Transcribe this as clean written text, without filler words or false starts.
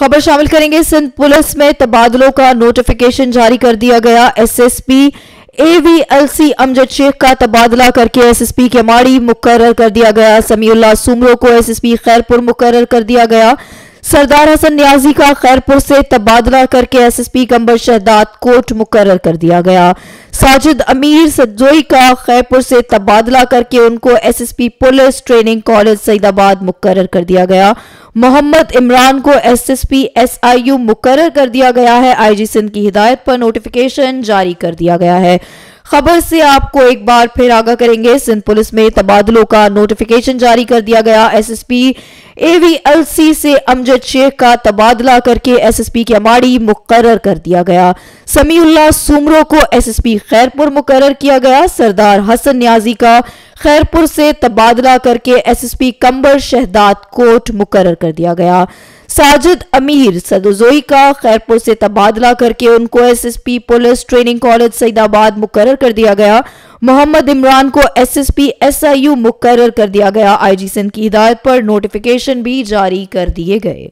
खबर शामिल करेंगे। सिंध पुलिस में तबादलों का नोटिफिकेशन जारी कर दिया गया। एसएसपी AVLC अमजद शेख का तबादला करके एसएसपी केमाड़ी मुकर्रर कर दिया गया। समीउल्लाह सुमरो को एसएसपी खैरपुर मुकर्रर कर दिया गया। सरदार हसन न्याजी का खैरपुर से तबादला करके एसएसपी कंबर शहदाद कोट मुकर्रर कर दिया गया। साजिद अमीर सज्जोई का खैरपुर से तबादला करके उनको SSP police training college Saidabad मुकर्रर कर दिया गया। मोहम्मद इमरान को एसएसपी SIU मुकर्रर कर दिया गया है। आईजी सिंध की हिदायत पर नोटिफिकेशन जारी कर दिया गया है। खबर से आपको एक बार फिर आगाह करेंगे। सिंध पुलिस में तबादलों का नोटिफिकेशन जारी कर दिया गया। एसएसपी AVLC से अमजद शेख का तबादला करके एसएसपी केमाड़ी मुकर्रर कर दिया गया। समीउल्लाह सुमरो को एसएसपी खैरपुर मुकर्रर किया गया। सरदार हसन न्याजी का खैरपुर से तबादला करके एसएसपी कंबर शहदाद कोट मुकर्रर कर दिया गया। साजिद अमीर सदोजोई का खैरपुर से तबादला करके उनको SSP police training college Saidabad मुकर्रर कर दिया गया। मोहम्मद इमरान को एसएसपी SIU मुकर्रर कर दिया गया। आईजी सिंध की हिदायत पर नोटिफिकेशन भी जारी कर दिए गए।